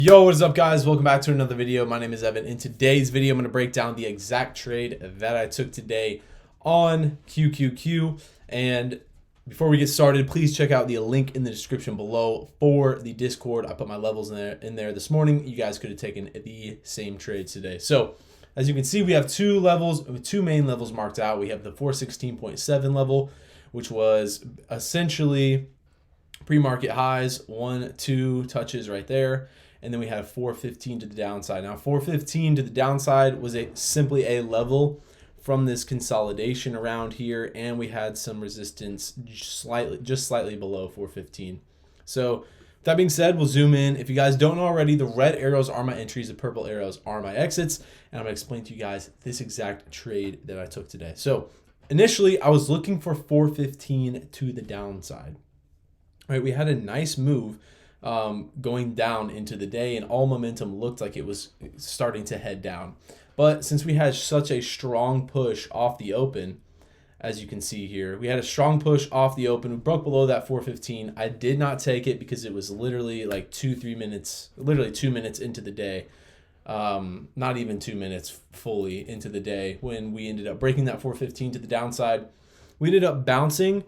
Yo, what is up, guys? Welcome back to another video. My name is Evan. In today's video, I'm going to break down the exact trade that I took today on QQQ. And before we get started, please check out the link in the description below for the Discord. I put my levels in there this morning. You guys could have taken the same trades today. So as you can see, we have two main levels marked out. We have the 416.7 level, which was essentially pre-market highs, 1-2 touches right there. And then we had 415 to the downside. Now 415 to the downside was simply a level from this consolidation around here, and we had some resistance just slightly below 415. So that being said, we'll zoom in. If you guys don't know already, the red arrows are my entries, the purple arrows are my exits, and I'm gonna explain to you guys this exact trade that I took today. So initially, I was looking for 415 to the downside. Right, we had a nice move going down into the day, and all momentum looked like it was starting to head down. But since we had such a strong push off the open, as you can see here, we had a strong push off the open. We broke below that 415. I did not take it because it was literally like 2 minutes into the day. Not even 2 minutes fully into the day when we ended up breaking that 415 to the downside. We ended up bouncing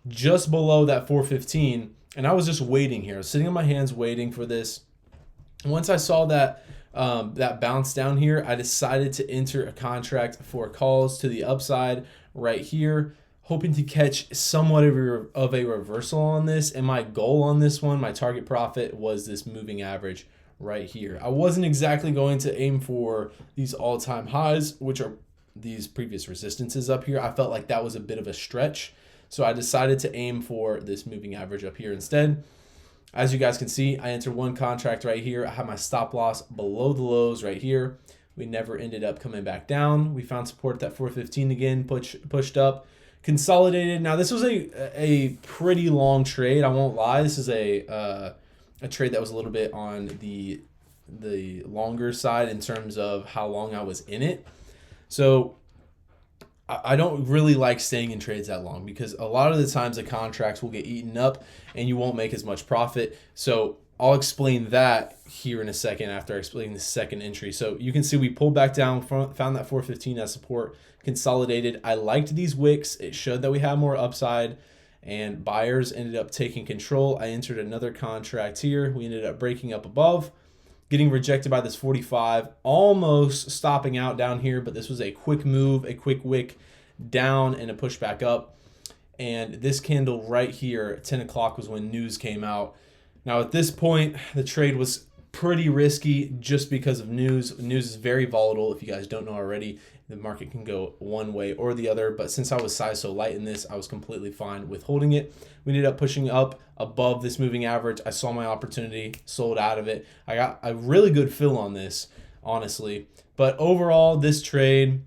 just below that 415, and I was just waiting here, sitting on my hands waiting for this. Once I saw that that bounce down here, I decided to enter a contract for calls to the upside right here, hoping to catch somewhat of a reversal on this. And my goal on this one, my target profit, was this moving average right here. I wasn't exactly going to aim for these all-time highs, which are these previous resistances up here. I felt like that was a bit of a stretch. So I decided to aim for this moving average up here instead. As you guys can see, I entered one contract right here. I have my stop loss below the lows right here. We never ended up coming back down. We found support at that 415 again, pushed up, consolidated. Now this was a pretty long trade. I won't lie. This is a trade that was a little bit on the longer side in terms of how long I was in it. So I don't really like staying in trades that long because a lot of the times the contracts will get eaten up and you won't make as much profit. So I'll explain that here in a second after I explain the second entry. So you can see we pulled back down, found that 415 as support, consolidated. I liked these wicks. It showed that we had more upside, and buyers ended up taking control. I entered another contract here. We ended up breaking up above, getting rejected by this 45, almost stopping out down here, but this was a quick move, a quick wick down and a push back up. And this candle right here at 10 o'clock was when news came out. Now at this point, the trade was pretty risky just because of news. News is very volatile. If you guys don't know already, the market can go one way or the other. But since I was size so light in this, I was completely fine with holding it. We ended up pushing up above this moving average. I saw my opportunity, sold out of it. I got a really good fill on this, honestly. But overall, this trade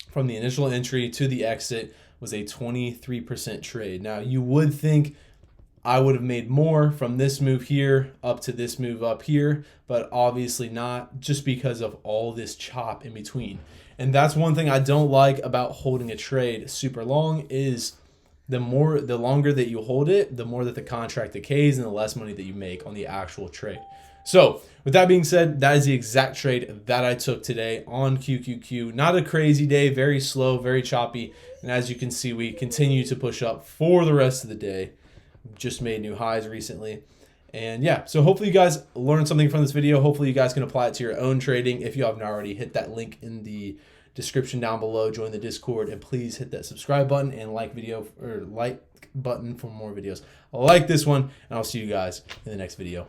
from the initial entry to the exit was a 23% trade. Now, you would think I would have made more from this move here up to this move up here, but obviously not, just because of all this chop in between. And that's one thing I don't like about holding a trade super long is the longer that you hold it, the more that the contract decays and the less money that you make on the actual trade. So with that being said, that is the exact trade that I took today on QQQ. Not a crazy day, very slow, very choppy. And as you can see, we continue to push up for the rest of the day. Just made new highs recently. And yeah, so hopefully you guys learned something from this video. Hopefully you guys can apply it to your own trading. If you haven't already, hit that link in the description down below, join the Discord, and please hit that subscribe button and like button for more videos like this one, and I'll see you guys in the next video.